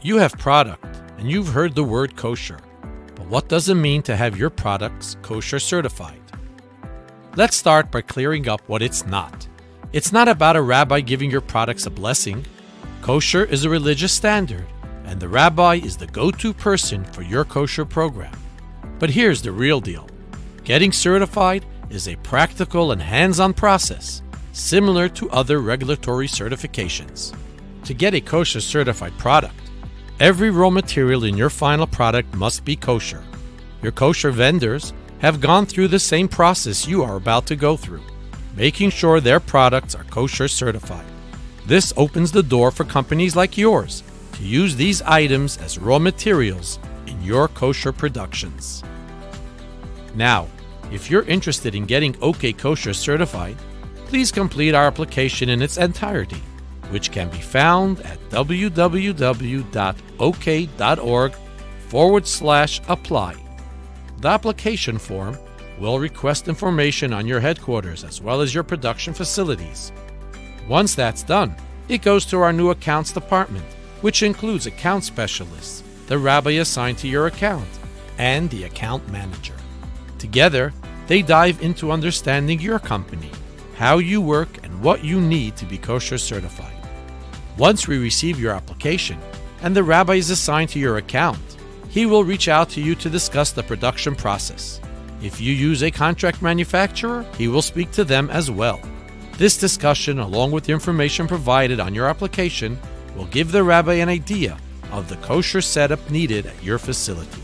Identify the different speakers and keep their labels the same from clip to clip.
Speaker 1: You have product, and you've heard the word kosher. But what does it mean to have your products kosher certified? Let's start by clearing up what it's not. It's not about a rabbi giving your products a blessing. Kosher is a religious standard, and the rabbi is the go-to person for your kosher program. But here's the real deal. Getting certified is a practical and hands-on process, similar to other regulatory certifications. To get a kosher certified product, every raw material in your final product must be kosher. Your kosher vendors have gone through the same process you are about to go through, making sure their products are kosher certified. This opens the door for companies like yours to use these items as raw materials in your kosher productions. Now, if you're interested in getting OK Kosher certified, please complete our application in its entirety, which can be found at www.ok.org/apply. The application form will request information on your headquarters as well as your production facilities. Once that's done, it goes to our new accounts department, which includes account specialists, the rabbi assigned to your account, and the account manager. Together, they dive into understanding your company, how you work, and what you need to be kosher certified. Once we receive your application and the rabbi is assigned to your account, he will reach out to you to discuss the production process. If you use a contract manufacturer, he will speak to them as well. This discussion, along with the information provided on your application, will give the rabbi an idea of the kosher setup needed at your facility.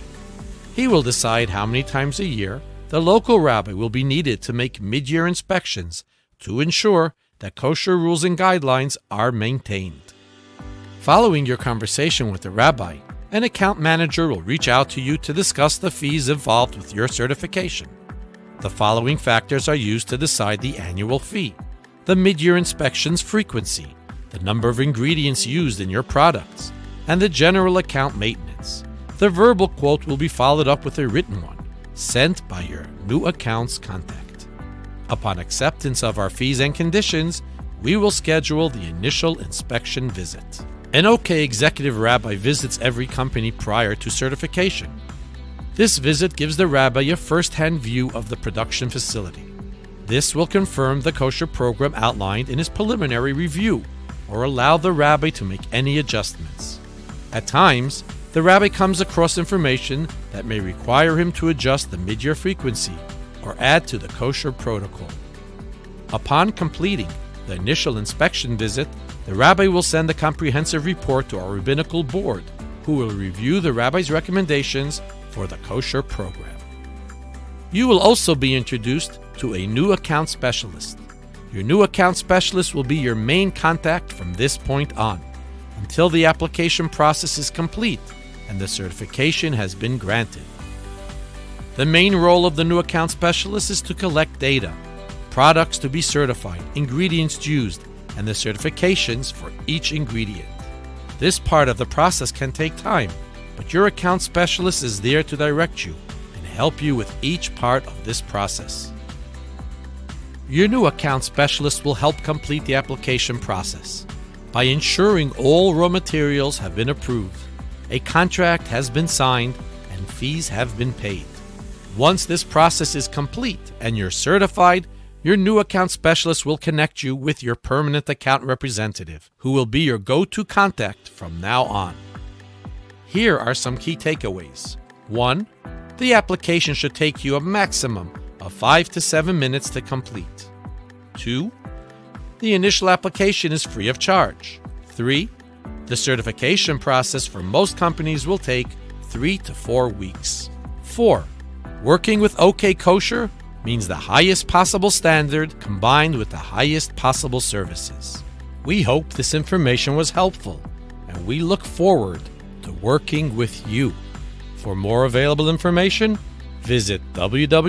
Speaker 1: He will decide how many times a year the local rabbi will be needed to make mid-year inspections to ensure that kosher rules and guidelines are maintained. Following your conversation with the rabbi, an account manager will reach out to you to discuss the fees involved with your certification. The following factors are used to decide the annual fee: the mid-year inspection's frequency, the number of ingredients used in your products, and the general account maintenance. The verbal quote will be followed up with a written one, sent by your new account's contact. Upon acceptance of our fees and conditions, we will schedule the initial inspection visit. An OK executive rabbi visits every company prior to certification. This visit gives the rabbi a first-hand view of the production facility. This will confirm the kosher program outlined in his preliminary review or allow the rabbi to make any adjustments. At times, the rabbi comes across information that may require him to adjust the mid-year frequency or add to the kosher protocol. Upon completing the initial inspection visit, the rabbi will send a comprehensive report to our rabbinical board, who will review the rabbi's recommendations for the kosher program. You will also be introduced to a new account specialist. Your new account specialist will be your main contact from this point on, until the application process is complete and the certification has been granted. The main role of the new account specialist is to collect data, products to be certified, ingredients used, and the certifications for each ingredient. This part of the process can take time, but your account specialist is there to direct you and help you with each part of this process. Your new account specialist will help complete the application process by ensuring all raw materials have been approved, a contract has been signed, and fees have been paid. Once this process is complete and you're certified, your new account specialist will connect you with your permanent account representative, who will be your go-to contact from now on. Here are some key takeaways. 1. The application should take you a maximum of 5 to 7 minutes to complete. 2. The initial application is free of charge. 3. The certification process for most companies will take 3 to 4 weeks. 4. Working with OK Kosher means the highest possible standard combined with the highest possible services. We hope this information was helpful, and we look forward to working with you. For more available information, visit www.ok.org.